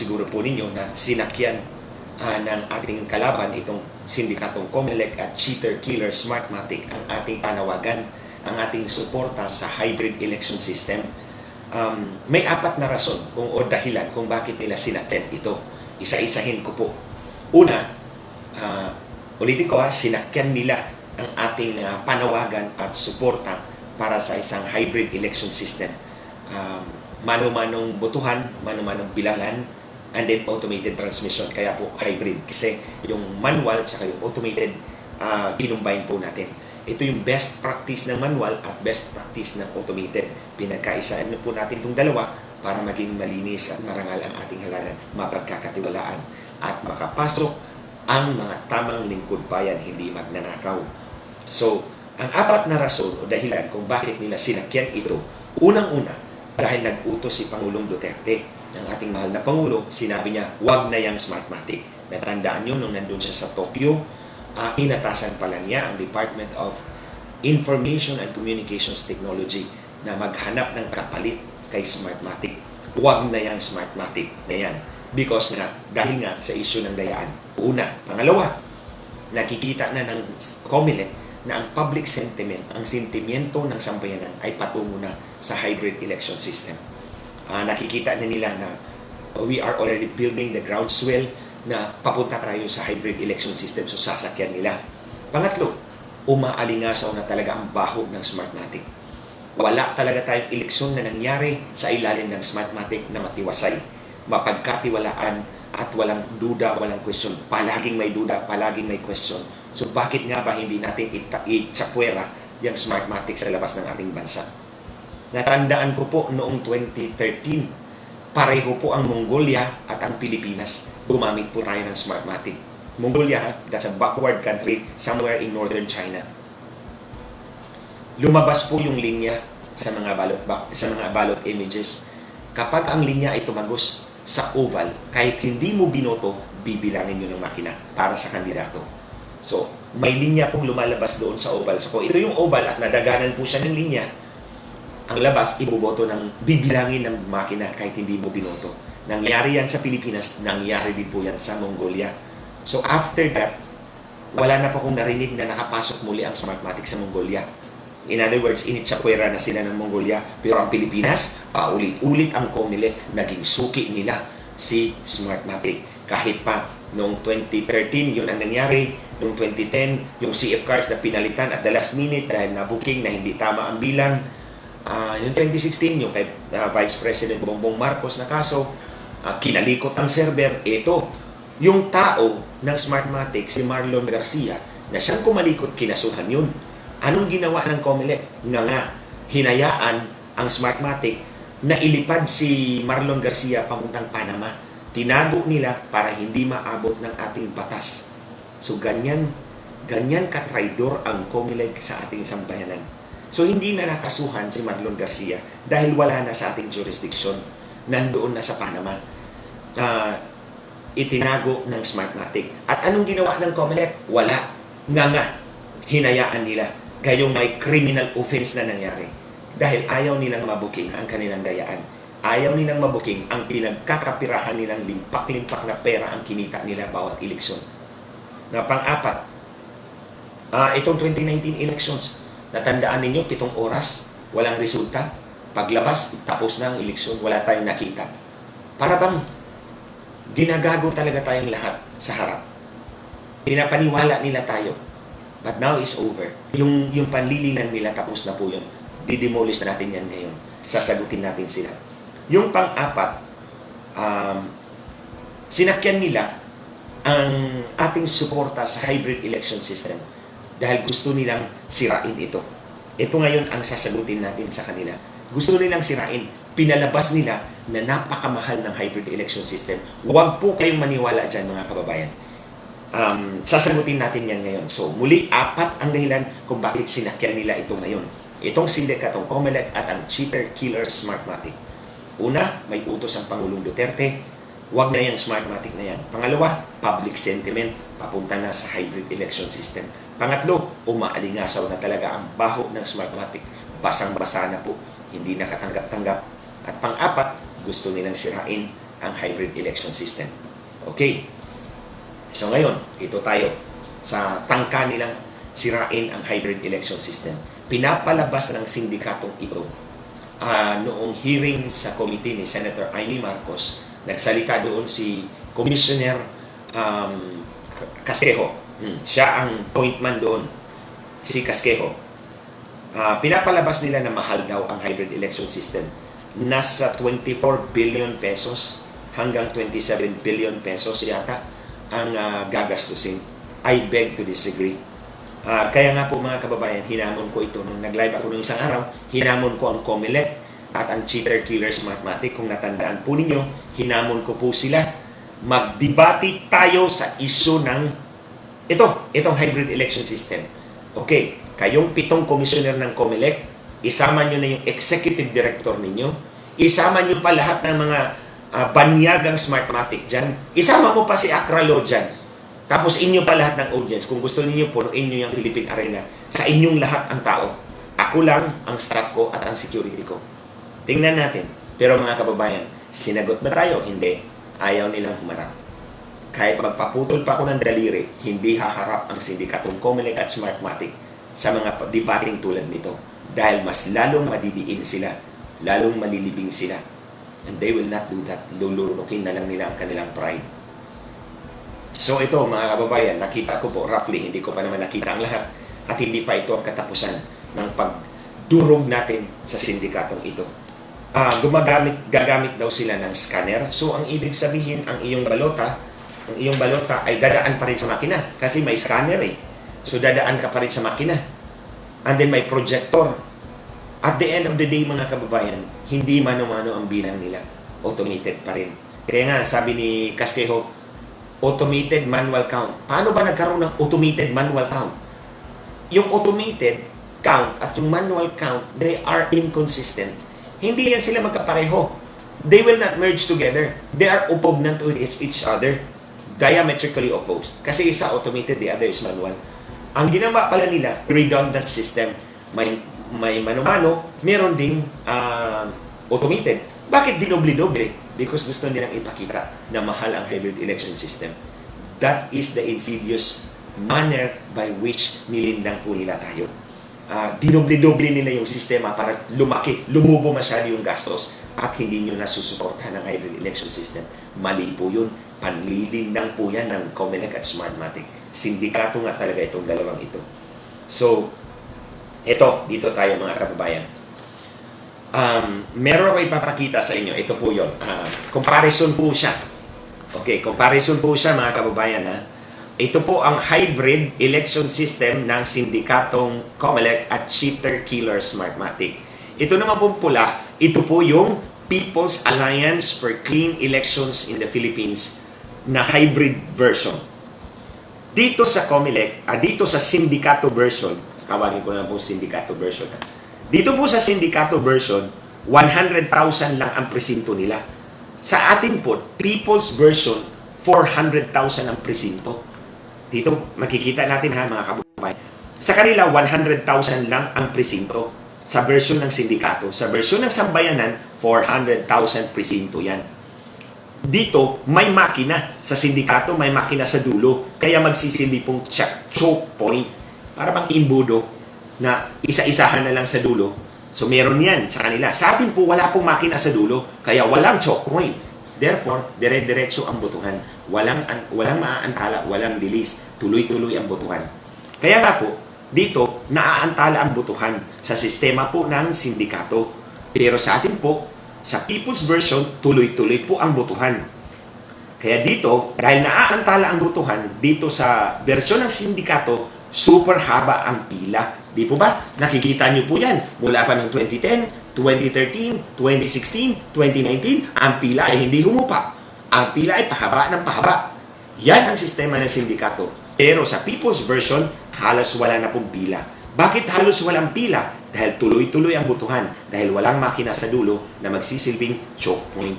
siguro po ninyo na sinakyan ng ating kalaban itong sindikatong COMELEC at Cheater Killer Smartmatic ang ating panawagan, ang ating suporta sa hybrid election system. May apat na rason o dahilan kung bakit nila sinakyan ito. Isa-isahin ko po. Una, ulitin ko sinakyan nila ang ating panawagan at suporta para sa isang hybrid election system. Mano-manong botohan, mano-manong bilangan, and then automated transmission. Kaya po hybrid. Kasi yung manual at yung automated, kinumbine po natin. Ito yung best practice ng manual at best practice ng automated. Pinagkaisaan po natin itong dalawa para maging malinis at marangal ang ating halalan, mapagkakatiwalaan at makapasok ang mga tamang lingkod bayan, hindi magnanakaw. So, ang apat na rason o dahilan kung bakit nila sinakyan ito, unang-una, dahil nag-utos si Pangulong Duterte, ang ating mahal na Pangulo, sinabi niya, wag na yung Smartmatic. Natandaan nyo nung nandun siya sa Tokyo, inatasan pala niya ang Department of Information and Communications Technology na maghanap ng kapalit kay Smartmatic. Wag na yung Smartmatic na yan. Because nga, dahil nga sa issue ng dayaan. Una. Pangalawa, nakikita na ng COMELEC na ang public sentiment, ang sentimiento ng sambayanan ay patungo na sa hybrid election system. Nakikita na nila na we are already building the groundswell na papunta tayo sa hybrid election system, so sasakyan nila. Pangatlo, umaalingasaw na talaga ang bahog ng Smartmatic. Wala talaga tayong eleksyon na nangyari sa ilalim ng Smartmatic na matiwasay, mapagkatiwalaan at walang duda, walang question. Palaging may duda, palaging may question. So bakit nga ba hindi natin itsapwera yung Smartmatic sa labas ng ating bansa? Natandaan ko po noong 2013, pareho po ang Mongolia at ang Pilipinas. Gumamit po tayo ng Smartmatic. Mongolia, that's a backward country somewhere in northern China. Lumabas po yung linya sa mga ballot images. Kapag ang linya ay tumagos sa oval, kahit hindi mo binoto, bibilangin nyo ng makina para sa kandidato. So, may linya pong lumalabas doon sa oval. So, kung ito yung oval at nadaganan po siya ng linya, ang labas, iboboto ng bibilangin ng makina kahit hindi mo binoto. Nangyari yan sa Pilipinas, nangyari din po yan sa Mongolia. So after that, wala na po kong narinig na nakapasok muli ang Smartmatic sa Mongolia. In other words, initsapwera na sila ng Mongolia. Pero ang Pilipinas, paulit-ulit ang COMELEC, naging suki nila si Smartmatic. Kahit pa noong 2013, yun ang nangyari. Noong 2010, yung CF cards na pinalitan at the last minute dahil na-booking na hindi tama ang bilang. Yung 2016, yung kay Vice President Bongbong Marcos na kaso, kinalikot ang server. Ito, yung tao ng Smartmatic, si Marlon Garcia, na siyang kumalikot, kinasuhan yun. Anong ginawa ng COMELEC? Hinayaan ang Smartmatic na ilipad si Marlon Garcia papuntang Panama. Tinago nila para hindi maabot ng ating batas. So ganyan katraidor ang COMELEC sa ating sambayanan. So, hindi na nakasuhan si Marlon Garcia dahil wala na sa ating jurisdiction. Nandoon na sa Panama. Itinago ng Smartmatic. At anong ginawa ng COMELEC? Wala. Hinayaan nila. Gayong may criminal offense na nangyari. Dahil ayaw nilang mabuking ang kanilang dayaan. Ayaw nilang mabuking ang pinagkakapirahan nilang limpak-limpak na pera ang kinita nila bawat eleksyon. Na pang-apat, itong 2019 elections, natandaan ninyo, 7 oras, walang resulta. Paglabas, tapos na ang eleksyon, wala tayong nakita. Para bang ginagago talaga tayong lahat sa harap. Pinapaniwala nila tayo. But now is over. Yung panlilingan nila, tapos na po yun. Didemolish natin yan ngayon. Sasagutin natin sila. Yung pang-apat, sinakyan nila ang ating suporta sa hybrid election system dahil gusto nilang sirain ito. Ito ngayon ang sasagutin natin sa kanila. Gusto nilang sirain. Pinalabas nila na napakamahal ng hybrid election system. Huwag po kayong maniwala dyan, mga kababayan. Sasagutin natin yan ngayon. So, muli, 4 ang dahilan kung bakit sinakyan nila ito ngayon. Itong sindikatong COMELEC at ang Cheater Killer Smartmatic. Una, may utos ang Pangulong Duterte. Huwag na yung Smartmatic na yan. Pangalawa, public sentiment. Papunta na sa hybrid election system. Pangatlo, umaalingasaw na talaga ang baho ng Smartmatic. Basang-basa na po, hindi nakatanggap-tanggap. At pang-apat, gusto nilang sirain ang hybrid election system. Okay. So ngayon, ito tayo sa tangka nilang sirain ang hybrid election system. Pinapalabas ng sindikatong ito noong hearing sa committee ni Senator Amy Marcos. Nagsalita doon si Commissioner Casquejo. Siya ang point man doon, si Casquejo. Pinapalabas nila na mahal daw ang hybrid election system. Nasa 24 billion pesos hanggang 27 billion pesos yata ang gagastusin. I beg to disagree. Kaya nga po mga kababayan, hinamon ko ito nung nag-live ako nung isang araw, hinamon ko ang COMELEC at ang Cheater Killer Smartmatic. Kung natandaan po ninyo, hinamon ko po sila. Magdebate tayo sa issue ng itong hybrid election system. Okay, kayong 7 commissioner ng COMELEC, isama nyo na yung executive director ninyo, isama nyo pa lahat ng mga banyagang Smartmatic dyan, isama mo pa si Acralo dyan. Tapos inyo pa lahat ng audience, kung gusto niyo punuin niyo yung Philippine Arena, sa inyong lahat ang tao. Ako lang, ang staff ko at ang security ko. Tingnan natin. Pero mga kababayan, sinagot ba tayo? Hindi. Ayaw nilang humarap. Kahit magpaputol pa ako ng daliri, hindi haharap ang sindikatong COMELEC at Smartmatic sa mga debating tulad nito. Dahil mas lalong madidiin sila, lalong malilibing sila. And they will not do that. Lulunukin na lang nila ang kanilang pride. So ito mga kababayan, nakita ko po roughly, hindi ko pa naman nakita ang lahat at hindi pa ito ang katapusan ng pagdurog natin sa sindikatong ito. Gagamit daw sila ng scanner. So ang ibig sabihin, ang iyong balota ay dadaan pa rin sa makina kasi may scanner eh. So dadaan ka pa rin sa makina. And then may projector. At the end of the day mga kababayan, hindi mano-mano ang bilang nila. Automated pa rin. Kaya nga sabi ni Casquejo, automated manual count. Paano ba nagkaroon ng automated manual count? Yung automated count at yung manual count, they are inconsistent. Hindi yan sila magkapareho. They will not merge together. They are opposed to each other. Diametrically opposed. Kasi isa automated, the other is manual. Ang ginawa pala nila, redundant system. May mano-mano, meron ding automated. Bakit dinoble-doble? Because gusto nilang ipakita na mahal ang hybrid election system. That is the insidious manner by which nilindang po nila tayo. Dinoble-doble nila yung sistema para lumubo masyado yung gastos at hindi nyo nasusuportahan ng hybrid election system. Mali po yun. Panlilindang po yan ng COMELEC at Smartmatic. Sindikato nga talaga itong dalawang ito. So, dito tayo mga kababayan. Meron ako ipapakita sa inyo. Ito po yun. Comparison po siya. Okay, comparison po siya mga kababayan. Ito po ang hybrid election system ng sindikatong COMELEC at Cheater Killer Smartmatic. Ito naman po pula, ito po yung People's Alliance for Clean Elections in the Philippines na hybrid version. Dito sa COMELEC, dito sa sindikato version, tawagin ko na po sindikato version. Dito po sa sindikato version, 100,000 lang ang presinto nila. Sa atin po, People's version, 400,000 ang presinto. Dito, makikita natin ha mga kababayan. Sa kanila, 100,000 lang ang presinto. Sa version ng sindikato. Sa version ng sambayanan, 400,000 presinto yan. Dito, may makina. Sa sindikato, may makina sa dulo. Kaya magsisilbi pong choke point. Para bang imbudo na isa-isahan na lang sa dulo. So, meron yan sa kanila. Sa atin po, wala pong makina sa dulo. Kaya walang choke point. Therefore, dire-diretso ang botohan. Walang maaantala, walang dilis. Tuloy-tuloy ang botohan. Kaya nga po, dito, naaantala ang botohan sa sistema po ng sindikato. Pero sa atin po, sa People's Version, tuloy-tuloy po ang botohan. Kaya dito, dahil naaantala ang botohan, dito sa version ng sindikato, super haba ang pila. Di po ba? Nakikita nyo po yan. Mula pa ng 2010, 2013, 2016, 2019, ang pila ay hindi humupa. Ang pila ay pahaba ng pahaba. Yan ang sistema ng sindikato. Pero sa People's Version, halos wala na pong pila. Bakit halos walang pila? Dahil tuloy-tuloy ang botohan. Dahil walang makina sa dulo na magsisilbing choke point.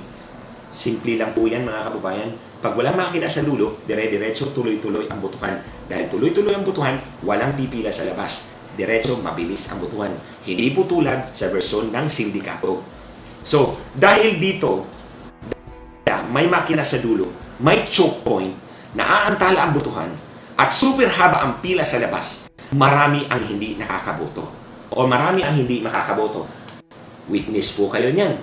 Simple lang po yan mga kababayan. Pag walang makina sa dulo, dire-diretso tuloy-tuloy ang botohan. Dahil tuloy-tuloy ang botohan, walang pipila sa labas. Diretso, mabilis ang botohan. Hindi po tulad sa version ng sindikato. So, dahil dito, may makina sa dulo, may choke point, naaantala ang botohan, at super haba ang pila sa labas, marami ang hindi nakakaboto. O marami ang hindi makakaboto. Witness po kayo niyan.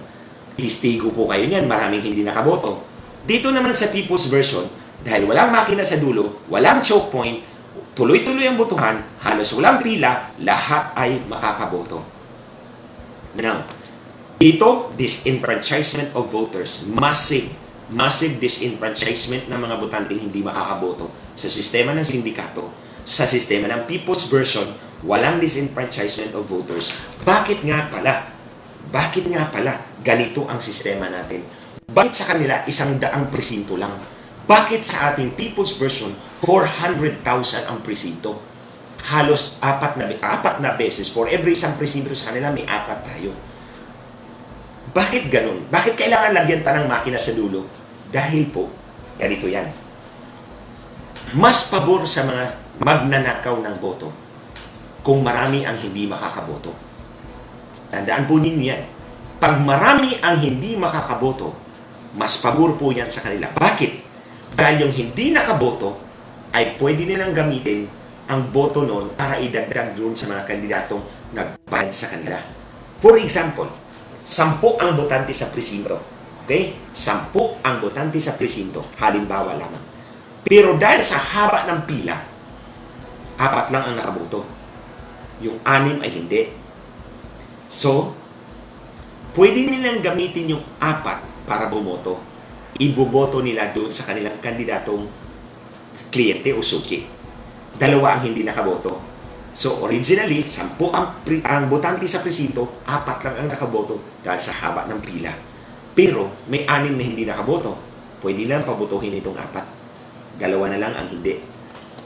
Testigo po kayo niyan, maraming hindi nakaboto. Dito naman sa People's Version, dahil walang makina sa dulo, walang choke point, tuloy-tuloy ang botohan, halos walang pila, lahat ay makakaboto. Now, dito, disenfranchisement of voters. Massive disenfranchisement ng mga botanteng hindi makakaboto sa sistema ng sindikato. Sa sistema ng People's Version, walang disenfranchisement of voters. Bakit nga pala ganito ang sistema natin? Bakit sa kanila 100 presinto lang? Bakit sa ating People's Version 400,000 ang presinto? Halos apat na beses. For every isang presinto sa kanila, may 4 tayo. Bakit ganun? Bakit kailangan lagyan pa ng makina sa dulo? Dahil po, ganito yan. Mas pabor sa mga magnanakaw ng boto kung marami ang hindi makakaboto. Tandaan po ninyo yan. Pag marami ang hindi makakaboto, mas pabor po yan sa kanila. Bakit? Dahil yung hindi nakaboto ay pwede nilang gamitin ang boto noon para idagdag doon sa mga kandidatong nagbayad sa kanila. For example, 10 ang botante sa presinto. Okay? 10 ang botante sa presinto. Halimbawa lamang. Pero dahil sa haba ng pila, 4 lang ang nakaboto. Yung 6 ay hindi. So, pwede nilang gamitin yung 4 para bumoto. Iboboto nila doon sa kanilang kandidatong kliyente o suki. 2 ang hindi nakaboto. So, originally, 10 ang botante sa presinto, 4 lang ang nakaboto dahil sa haba ng pila. Pero, may 6 na hindi nakaboto. Pwede lang pabotohin itong 4. 2 na lang ang hindi.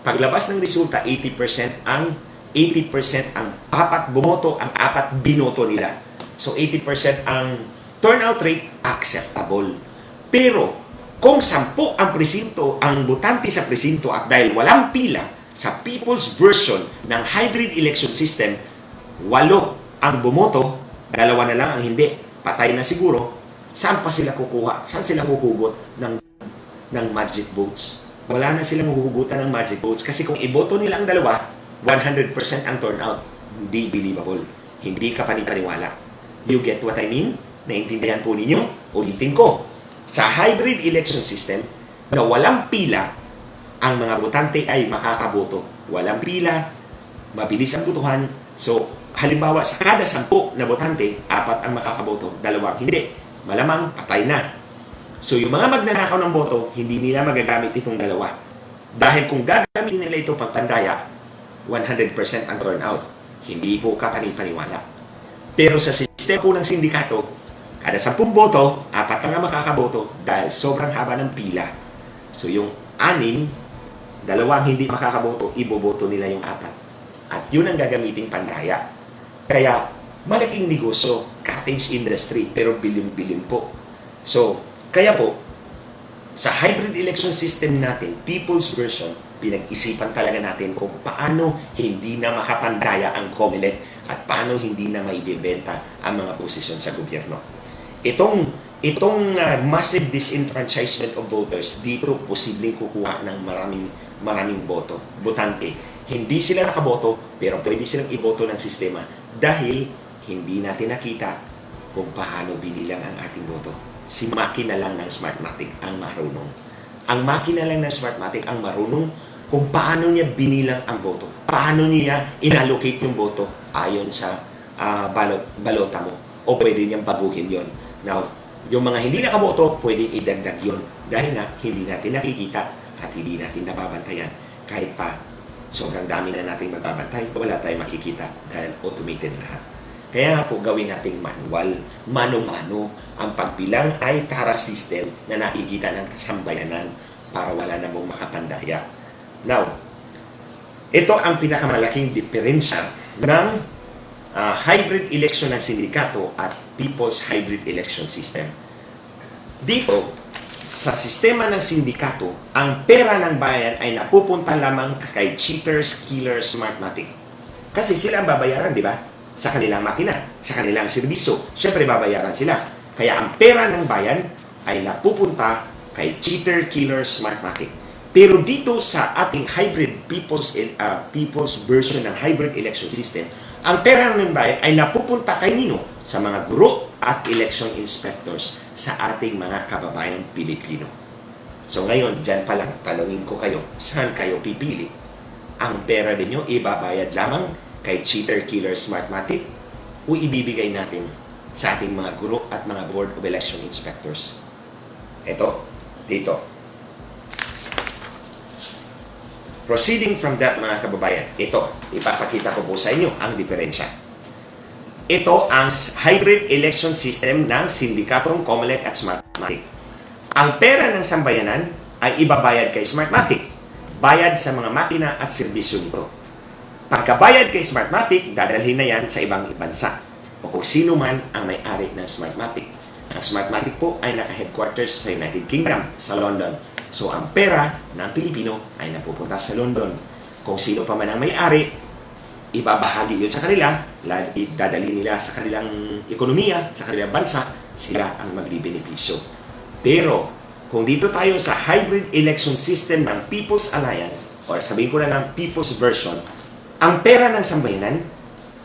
Paglabas ng resulta, 80% ang 4 bumoto, ang 4 binoto nila. So, 80% ang turnout rate, acceptable. Pero, kung 10 ang presinto, ang botante sa presinto at dahil walang pila, sa People's Version ng hybrid election system, 8 ang bumoto, 2 na lang ang hindi, patay na siguro, saan pa sila kukuha? Saan sila huhugot ng magic votes? Wala na silang huhugutan ng magic votes kasi kung iboto nila ang 2, 100% ang turnout. Hindi believable. Hindi ka panipaniwala. You get what I mean? Naintindihan po ninyo? Ulitin ko. Sa hybrid election system, na walang pila, ang mga botante ay makakaboto. Walang pila, mabilis ang botohan. So, halimbawa, sa kada 10 na botante, 4 ang makakaboto, 2 hindi. Malamang, patay na. So, yung mga magnanakaw ng boto, hindi nila magagamit itong 2. Dahil kung gagamitin nila ito pagpandaya, 100% ang turnout. Hindi po ka panipaniwala. Pero sa sistema po ng sindikato, kada 10 boto, 4 lang ang makakaboto dahil sobrang haba ng pila. So, yung 6, 2 hindi makakaboto, iboboto nila yung 4. At yun ang gagamiting pandaya. Kaya, malaking negosyo, cottage industry, pero bilyon-bilyon po. So, kaya po, sa hybrid election system natin, People's Version, pinag-isipan talaga natin kung paano hindi na makapandaya ang COMELEC at paano hindi na maibibenta ang mga posisyon sa gobyerno. Itong massive disenfranchisement of voters, dito posibleng kukuha ng maraming botante. Hindi sila nakaboto, pero pwede silang iboto ng sistema dahil hindi natin nakita kung paano binilang ang ating boto. Si makina lang ng Smartmatic ang marunong. Ang makina lang ng Smartmatic ang marunong kung paano niya binilang ang boto. Paano niya inallocate yung boto ayon sa balota mo. O pwede niyang baguhin yon. Now, yung mga hindi nakaboto, pwedeng idagdag yon. Dahil nga, hindi natin nakikita at hindi natin nababantayan. Kahit pa, sobrang dami na nating magbabantay, wala tayong makikita dahil automated lahat. Kaya nga po gawin nating manual, mano-mano. Ang pagbilang ay tara system na nakikita ng sambayanan para wala na mong makapandaya. Now, ito ang pinakamalaking diferensya ng hybrid election ng sindikato at People's Hybrid Election System. Dito, sa sistema ng sindikato, ang pera ng bayan ay napupunta lamang kay cheaters, killers, Smartmatic. Kasi sila ang babayaran, di ba? Sa kanilang makina, sa kanilang serbisyo. Siyempre, babayaran sila. Kaya ang pera ng bayan ay napupunta kay Cheater Killer Smartmatic. Pero dito sa ating hybrid people's version ng hybrid election system, ang pera ng bayan ay napupunta kay Nino sa mga guro at election inspectors sa ating mga kababayang Pilipino. So ngayon, dyan pa lang, tanungin ko kayo, saan kayo pipili? Ang pera ninyo ibabayad lamang kay Cheater Killer Smartmatic o ibibigay natin sa ating mga guro at mga board of election inspectors? Ito, dito. Proceeding from that, mga kababayan, ito, ipapakita ko po sa inyo ang diferensya. Ito ang hybrid election system ng sindikatong COMELEC at Smartmatic. Ang pera ng sambayanan ay ibabayad kay Smartmatic, bayad sa mga makina at serbisyo nito. Pagkabayad kay Smartmatic, dadalhin na yan sa ibang bansa o kung sino man ang may-ari ng Smartmatic. Ang Smartmatic po ay naka-headquarters sa United Kingdom, sa London. So, ang pera ng Pilipino ay napupunta sa London. Kung sino pa man ang may-ari, ibabahagi yun sa kanila, dadalhin nila sa kanilang ekonomiya, sa kanilang bansa, sila ang magbibenepisyo. Pero, kung dito tayo sa hybrid election system ng People's Alliance, or sabihin ko na ng People's Version, ang pera ng sambayanan,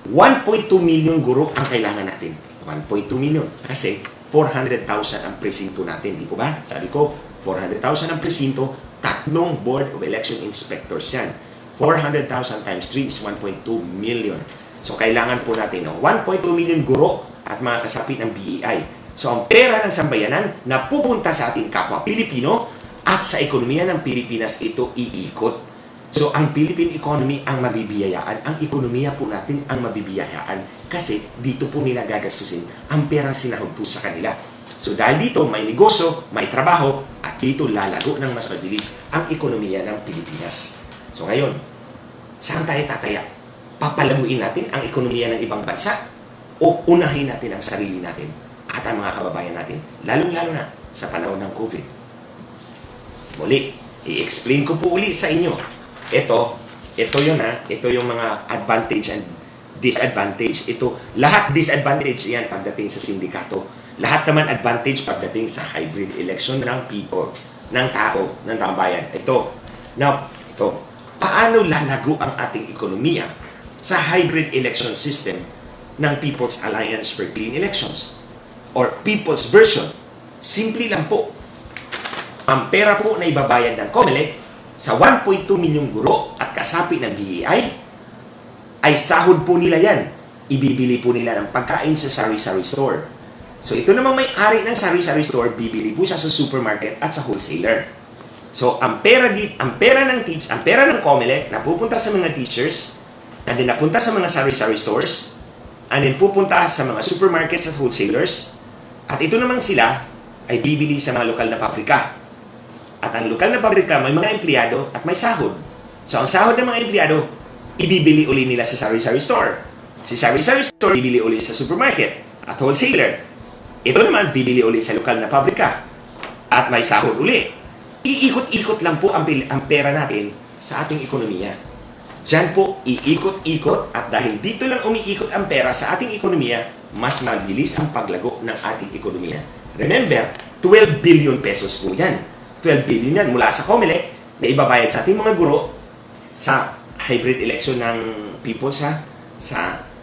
1.2 million guro ang kailangan natin. 1.2 million. Kasi 400,000 ang presinto natin. Di po ba? Sabi ko, 400,000 ang presinto, tatlong Board of Election Inspectors yan. 400,000 times 3 is 1.2 million. So, kailangan po natin ng 1.2 million guro at mga kasapi ng BEI. So, ang pera ng sambayanan na pupunta sa ating kapwa Pilipino at sa ekonomiya ng Pilipinas ito iikot. So, ang Philippine economy ang mabibiyayaan. Ang ekonomiya po natin ang mabibiyayaan kasi dito po nila gagastusin ang perang sinahod po sa kanila. So, dahil dito may negosyo, may trabaho, at dito lalago ng mas mabilis ang ekonomiya ng Pilipinas. So, ngayon, saan tayo tataya? Papalaguin natin ang ekonomiya ng ibang bansa o unahin natin ang sarili natin at ang mga kababayan natin, lalong-lalo na sa panahon ng COVID. Muli, i-explain ko po uli sa inyo. Ito yung mga advantage and disadvantage. Ito, lahat disadvantage yan pagdating sa sindikato. Lahat naman advantage pagdating sa hybrid election ng people, ng tao, ng tambayan. Now, paano lalago ang ating ekonomiya sa hybrid election system ng People's Alliance for Clean Elections or People's Version? Simple lang po. Ang pera po na ibabayad ng COMELEC sa 1.2 milyong guro at kasapi ng BEI ay sahod po nila yan. Ibibili po nila ng pagkain sa sari-sari store. So ito namang may-ari ng sari-sari store, bibili po siya sa supermarket at sa wholesaler. So ang pera ng COMELEC na pupunta sa mga teachers, and then napunta sa mga sari-sari stores, and then pupunta sa mga supermarkets at wholesalers, at ito naman sila ay bibili sa mga lokal na pabrika. At ang lokal na pabrika may mga empleyado at may sahod. So ang sahod ng mga empleyado, ibibili uli nila sa sari-sari store. Si sari-sari store, bibili uli sa supermarket at wholesaler. Ito naman, bibili uli sa lokal na pabrika at may sahod uli. Iikot-ikot lang po ang pera natin sa ating ekonomiya. Diyan po, iikot-ikot at dahil dito lang umiikot ang pera sa ating ekonomiya, mas mabilis ang paglago ng ating ekonomiya. Remember, 12 billion pesos po yan. 12 billion yan mula sa COMELEC na ibabayad sa ating mga guro sa hybrid election ng people sa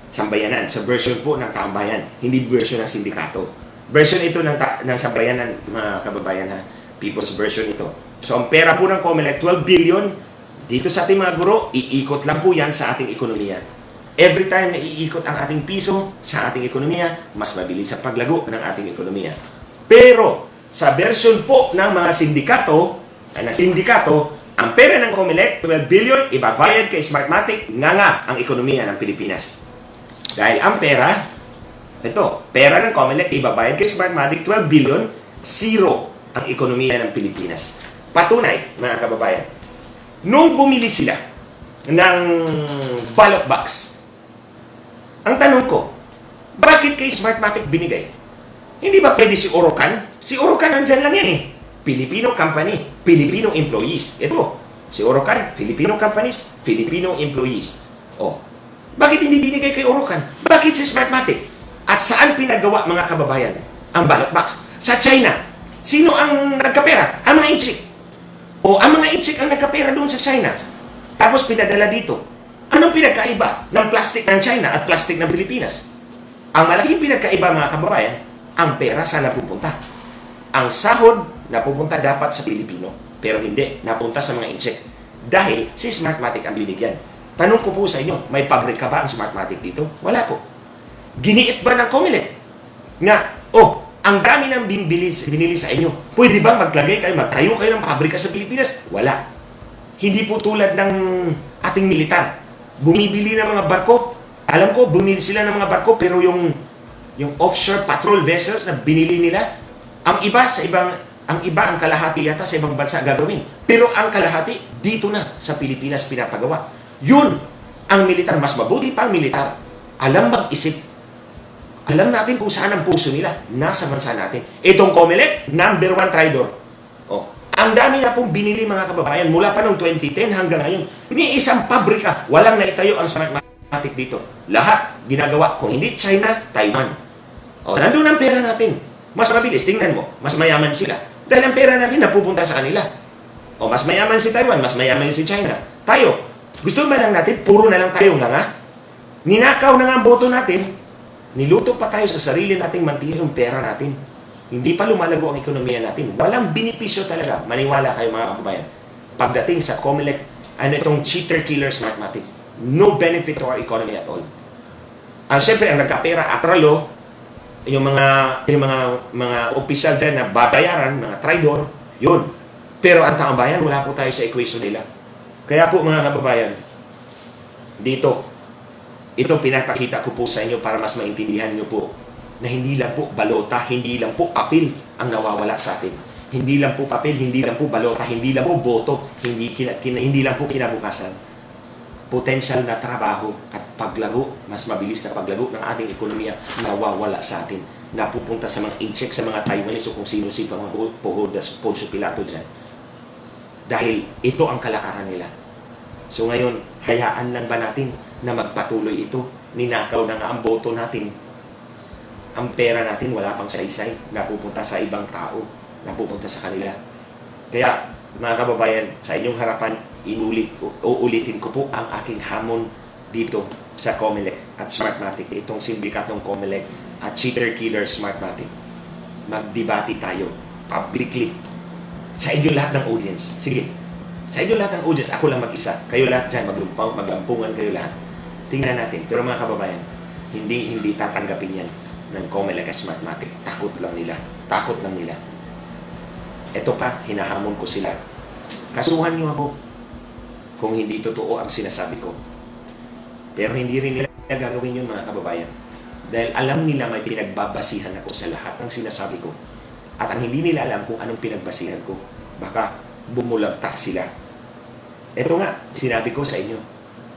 sambayanan, sa version po ng tambayan, hindi version ng sindikato. Version ito ng sambayanan, mga kababayan, ha? People's version ito. So, ang pera po ng COMELEC, 12 billion, dito sa ating mga guro, iikot lang po yan sa ating ekonomiya. Every time na iikot ang ating piso sa ating ekonomiya, mas mabilis ang paglago ng ating ekonomiya. Pero, sa version po ng mga sindikato, ang pera ng COMELEC, 12 billion, ibabayad kay Smartmatic, nga ang ekonomiya ng Pilipinas. Dahil ang pera ng COMELEC, ibabayad kay Smartmatic, 12 billion, zero ang ekonomiya ng Pilipinas. Patunay, mga kababayan, nung bumili sila ng ballot box, ang tanong ko, bakit kay Smartmatic binigay? Hindi ba pwede si Orocan? Si Orocan nandyan lang yan eh. Filipino company, Filipino employees. Ito, si Orocan, Filipino companies, Filipino employees. Oh, bakit hindi binigay kay Orocan? Bakit si Smartmatic? At saan pinagawa, mga kababayan, ang ballot box? Sa China. Sino ang nagkapera? Ang mga inchik. O ang mga inchik ang nagkapera doon sa China. Tapos pinadala dito. Anong pinagkaiba ng plastic ng China at plastic ng Pilipinas? Ang malaking pinagkaiba, mga kababayan, ang pera saan napupunta. Ang sahod napupunta dapat sa Pilipino, pero hindi, napunta sa mga inchik. Dahil si Smartmatic ang binigyan. Tanong ko po sa inyo, may pabrika ba ang Smartmatic dito? Wala po. Giniit ba ng Comelec? Nga, ang dami ng binili sa inyo. Pwede ba magtayo kayo ng pabrika sa Pilipinas? Wala. Hindi po tulad ng ating militar. Bumibili ng mga barko. Alam ko, bumili sila ng mga barko, pero yung offshore patrol vessels na binili nila, ang iba ang kalahati yata sa ibang bansa gagawin. Pero ang kalahati, dito na sa Pilipinas pinapagawa. Yun, ang militar, mas mabuti pa ang militar. Alam mag-isip. Alam natin kung saan ang puso nila. Nasa bansa natin. Itong Comelec, number 1 trader. Ang dami na pong binili, mga kababayan, mula pa noong 2010 hanggang ngayon. Ni isang pabrika, walang naitayo ang Smartmatic dito. Lahat ginagawa. Kung hindi China, Taiwan. Nandun ang pera natin. Mas mabilis, tingnan mo. Mas mayaman sila. Dahil ang pera natin napupunta sa kanila. Mas mayaman si Taiwan, mas mayaman si China. Tayo, gusto ba lang natin, puro na lang tayo nga. Ninakaw na nga ang boto natin. Niluto pa tayo sa sarili nating mantika yung pera natin. Hindi pa lumalago ang ekonomiya natin. Walang benepisyo talaga. Maniwala kayo, mga kababayan. Pagdating sa Comelec, itong cheater-killer Smartmatic, no benefit to our economy at all. Siyempre, ang nagkapera, akralo, yung mga opisyal dyan na babayaran, mga traidor, yun. Pero ang taong bayan, wala po tayo sa equation nila. Kaya po, mga kababayan, ito pinapakita ko po sa inyo para mas maintindihan nyo po na hindi lang po balota, hindi lang po papel ang nawawala sa atin. Hindi lang po papel, hindi lang po balota, hindi lang po boto, hindi lang po kinabukasan. Potential na trabaho at paglago, mas mabilis na paglago ng ating ekonomiya nawawala sa atin. Napupunta sa mga incheck, sa mga Taiwanese o kung sino-sino pa mga Pohodas, Poncio Pilato dyan. Dahil ito ang kalakaran nila. So ngayon, hayaan lang ba natin na magpatuloy ito? Ninakaw na nga ang boto natin. Ang pera natin wala pang saysay, napupunta sa ibang tao, napupunta sa kanila. Kaya, mga kababayan, sa inyong harapan, uulitin ko po ang aking hamon dito sa Comelec at Smartmatic. Itong sindikatong Comelec at cheater-killer Smartmatic. Magdebate tayo publicly sa inyo lahat ng audience. Sige, sa inyo lahat ng audience, ako lang mag-isa. Kayo lahat dyan, maglampungan kayo lahat. Tingnan natin. Pero mga kababayan, hindi tatanggapin yan ng Comelec at Smartmatic. Takot lang nila. Ito pa, hinahamon ko sila. Kasuhan niyo ako kung hindi totoo ang sinasabi ko. Pero hindi rin nila gagawin yun, mga kababayan. Dahil alam nila may pinagbabasihan ako sa lahat ng sinasabi ko. At ang hindi nila alam kung anong pinagbasihan ko, baka bumulagtak sila. Ito nga, sinabi ko sa inyo,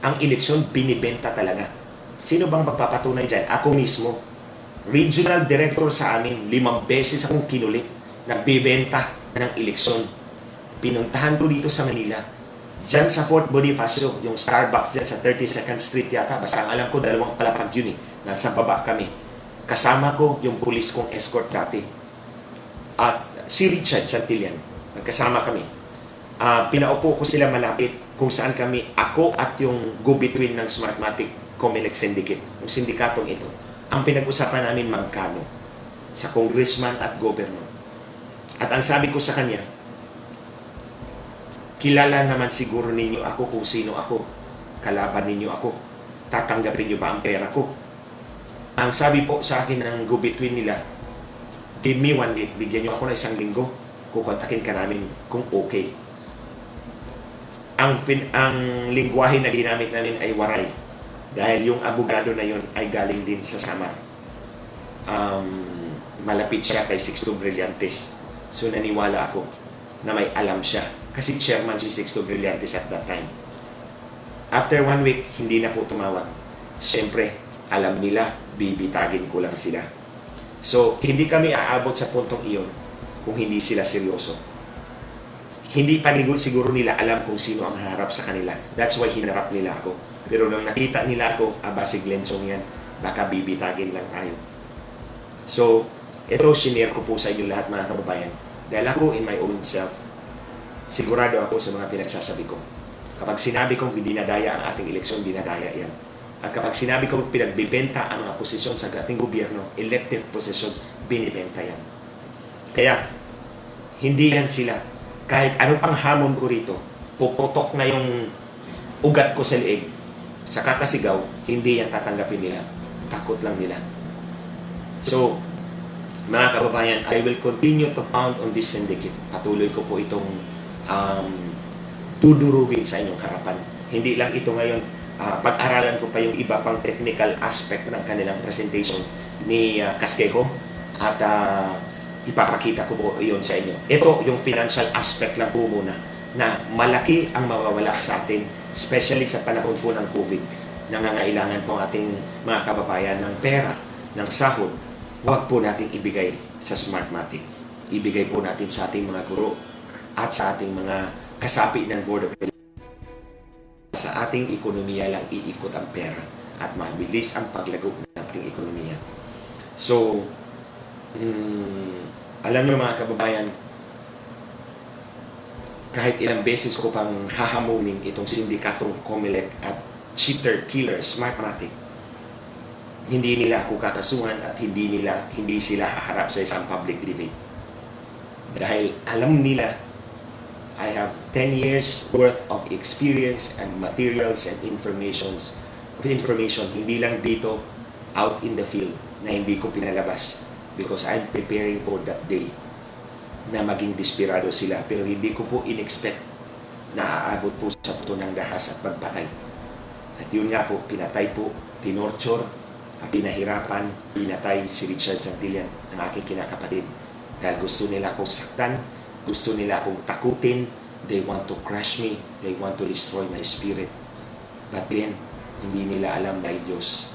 ang eleksyon binibenta talaga. Sino bang magpapatunay dyan? Ako mismo. Regional director sa amin, 5 beses akong kinulit, nagbibenta ng eleksyon. Pinuntahan ko dito sa Manila, dyan sa Fort Bonifacio, yung Starbucks dyan sa 32nd Street yata, basta ang alam ko, 2 palapag yun nasa baba kami. Kasama ko yung pulis kong escort dati. At si Richard Santillan, nagkasama kami. Pinaupo ko sila malapit kung saan kami, ako at yung go-between ng Smartmatic Comelec Syndicate, yung sindikatong ito. Ang pinag-usapan namin magkano sa congressman at governor. At ang sabi ko sa kanya, kilala naman siguro ninyo ako kung sino ako. Kalaban ninyo ako. Tatanggapin nyo ba ang pera ko? Ang sabi po sa akin ng go-between nila, give me 1 week, bigyan nyo ako ng 1 linggo, kukontakin ka namin kung okay. Ang lingwahe na ginamit namin ay waray. Dahil yung abogado na yun ay galing din sa Samar. Malapit siya kay Sixto Brillantes. So naniwala ako na may alam siya. Kasi chairman si Sixto Brillantes at that time. After 1 week, hindi na po tumawag. Siyempre, alam nila, bibitagin ko lang sila. So, hindi kami aabot sa puntong iyon kung hindi sila seryoso. Hindi pa siguro nila alam kung sino ang harap sa kanila. That's why hinarap nila ako. Pero nung nakita nila ako, si Glensong yan, baka bibitagin lang tayo. So, ito, shinare ko po sa inyo lahat, mga kababayan. Dahil ako, in my own self, sigurado ako sa mga pinagsasabi ko. Kapag sinabi kong dinadaya ang ating eleksyon, dinadaya yan. At kapag sinabi kong pinagbibenta ang mga posisyon sa ating gobyerno, elective positions, binibenta yan. Kaya, hindi yan sila. Kahit ano pang hamon ko rito, puputok na yung ugat ko sa leeg, sa kakasigaw, hindi yan tatanggapin nila. Takot lang nila. So, mga kababayan, I will continue to pound on this syndicate. Patuloy ko po itong dudurugin sa inyong harapan. Hindi lang ito ngayon, pag-aralan ko pa yung iba pang technical aspect ng kanilang presentation ni Casquejo at ipapakita ko po iyon sa inyo. Ito yung financial aspect lang po muna na malaki ang mawawala sa atin, especially sa panahon po ng COVID. Nangangailangan po ang ating mga kababayan ng pera, ng sahod. Huwag po natin ibigay sa Smartmatic. Ibigay po natin sa ating mga guro at sa ating mga kasapi ng Board of Education. Sa ating ekonomiya lang iikot ang pera at mabilis ang paglago ng ating ekonomiya. So, alam niyo mga kababayan, kahit ilang beses ko pang hahamunin itong sindikatong COMELEC at cheater killer Smartmatic, hindi nila ako kakasuhan at hindi sila haharap sa isang public debate. Dahil alam nila, I have 10 years worth of experience and materials and information, hindi lang dito, out in the field, na hindi ko pinalabas. Because I'm preparing for that day na maging desperado sila. Pero hindi ko po in-expect na aabot po sa puto ng dahas at pagpatay. At yun nga po, pinatay po, tinorture, pinahirapan, pinatay si Richard Santillan, ang aking kinakapatid. Dahil gusto nila akong saktan, gusto nila akong takutin, they want to crush me, they want to destroy my spirit. But then, hindi nila alam na Diyos.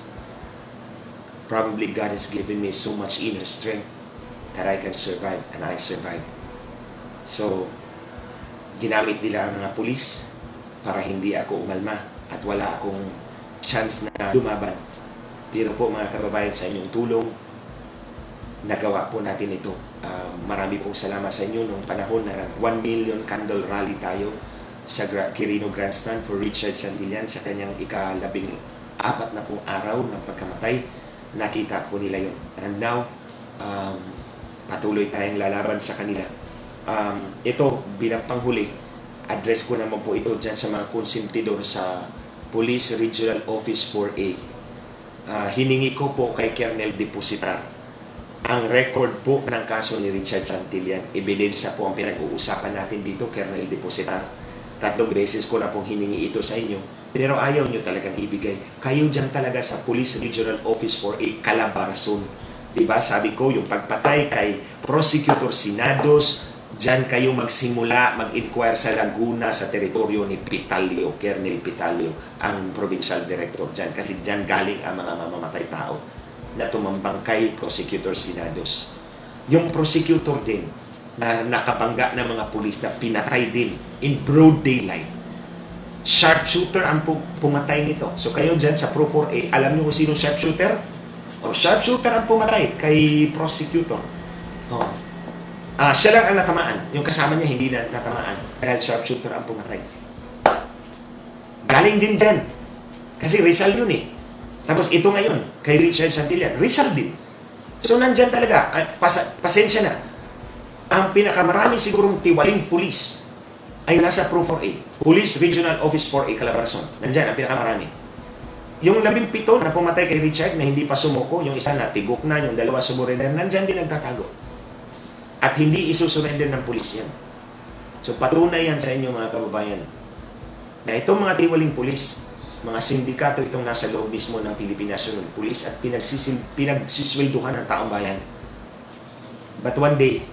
Probably God has given me so much inner strength that I can survive, and I survive. So, ginamit nila ang mga pulis para hindi ako umalma at wala akong chance na lumaban. Pero po mga kababayan, sa inyong tulong, nagawa po natin ito. Marami pong salamat sa inyo nung panahon na 1 million candle rally tayo sa Quirino Grandstand for Richard Santillan sa kanyang ika-14 na pong araw ng pagkamatay. Nakita po nila yun. And now, patuloy tayong lalaban sa kanila. Ito, bilang panghuli, address ko naman po ito dyan sa mga konsentidor sa Police Regional Office 4A. Hiningi ko po kay Colonel Depositar ang record po ng kaso ni Richard Santillan. Ebidensya po ang pinag-uusapan natin dito, Colonel Depositar. 3 beses ko na pong hiningi ito sa inyo, pero ayaw nyo talagang ibigay. Kayo dyan talaga sa Police Regional Office 4A, Calabarzon. Diba? Sabi ko, yung pagpatay kay Prosecutor Sinados, dyan kayo magsimula, mag-inquire sa Laguna, sa teritoryo ni Pitalio, Colonel Pitalio, ang provincial director dyan. Kasi dyan galing ang mga mamamatay tao na tumambang kay Prosecutor Sinados. Yung prosecutor din, na nakabangga ng mga pulis na pinatay din in broad daylight. Sharpshooter ang pumatay nito. So kayo dyan sa Pro 4A, alam niyo kung sino sharpshooter? O, sharpshooter ang pumatay kay prosecutor. Siya lang ang natamaan. Yung kasama niya hindi na natamaan. Dahil sharpshooter ang pumatay. Galing din dyan. Kasi Rizal yun eh. Tapos ito ngayon, kay Richard Santillan, Rizal din. So nandyan talaga, pasensya na. Ang pinakamarami sigurong tiwaling pulis ay nasa Pro 4A. Police Regional Office 4A, Calabarzon. Nandyan ang pinakamarami. Yung 17 na pumatay kay Richard na hindi pa sumuko, yung isa na tigok na, yung 2 sumurrender, nandyan din nagtatago. At hindi isusurrender ng pulis yan. So patunay yan sa inyo mga kababayan na itong mga tiwaling pulis, mga sindikato itong nasa loob mismo ng Philippine National Police at pinagsiswelduhan ng taong bayan. But one day,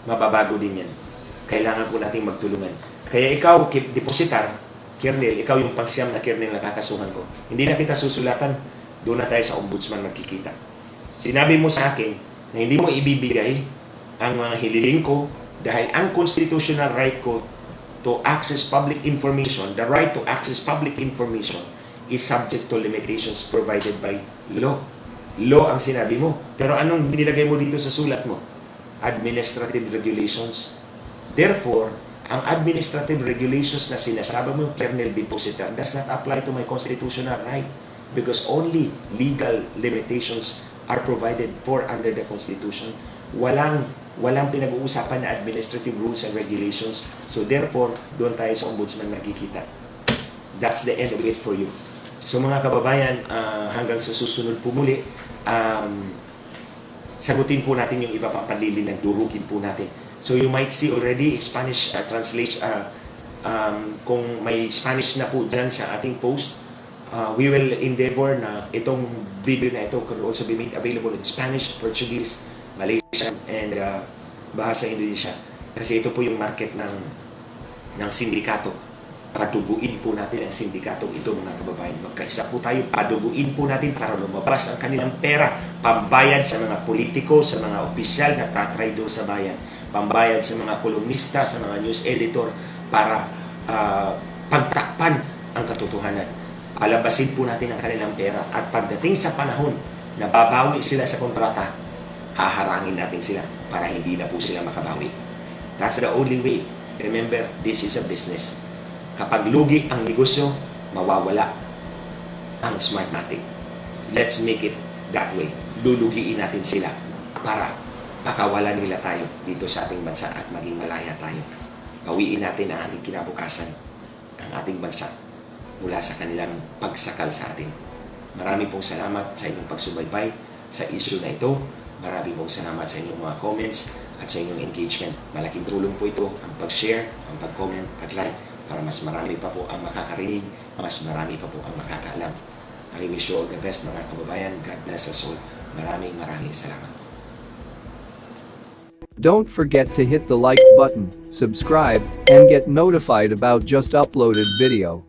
mababago din yan. Kailangan po nating magtulungan. Kaya ikaw, depositar, Kernel, ikaw yung pangsyam na Kernel na kakasuhan ko. Hindi na kita susulatan, doon na tayo sa ombudsman magkikita. Sinabi mo sa akin na hindi mo ibibigay ang mga hililing ko dahil ang constitutional right ko to access public information, the right to access public information is subject to limitations provided by law. Law ang sinabi mo. Pero anong nilagay mo dito sa sulat mo? administrative regulations. Therefore, ang administrative regulations na sinasabi mo, kernel depositor, does not apply to my constitutional right because only legal limitations are provided for under the Constitution. Walang pinag-uusapan na administrative rules and regulations. So therefore, doon tayo sa ombudsman nakikita. That's the end of it for you. So mga kababayan, hanggang sa susunod po muli, sagutin po natin yung iba pang panlilinlang, durugin po natin. So you might see already Spanish translation, kung may Spanish na po dyan sa ating post, we will endeavor na itong video na ito could also be made available in Spanish, Portuguese, Malaysian, and bahasa Indonesia. Kasi ito po yung market ng sindikato. Paduguin po natin ang sindikatong ito, mga kababayan. Magkaisa po tayo, paduguin po natin para lumabas ang kanilang pera, pambayad sa mga politiko, sa mga opisyal na tatry doon sa bayan, pambayad sa mga kolumnista, sa mga news editor, para pagtakpan ang katotohanan. Palabasin po natin ang kanilang pera, at pagdating sa panahon na babawi sila sa kontrata, haharangin natin sila para hindi na po sila makabawi. That's the only way. Remember, this is a business. Kapag lugi ang negosyo, mawawala ang Smartmatic. Let's make it that way. Lulugiin natin sila para pakawalan nila tayo dito sa ating bansa at maging malaya tayo. Bawiin natin ang ating kinabukasan, ang ating bansa, mula sa kanilang pagsakal sa atin. Marami pong salamat sa inyong pagsubaybay sa issue na ito. Marami pong salamat sa inyong mga comments at sa inyong engagement. Malaking tulong po ito ang pag-share, ang pag-comment, pag-like, para mas marami pa po ang makakarinig, mas marami pa po ang makakaalam. I wish you all the best, mga kababayan. God bless us all. Maraming salamat. Don't forget to hit the like button, subscribe, and get notified about just uploaded video.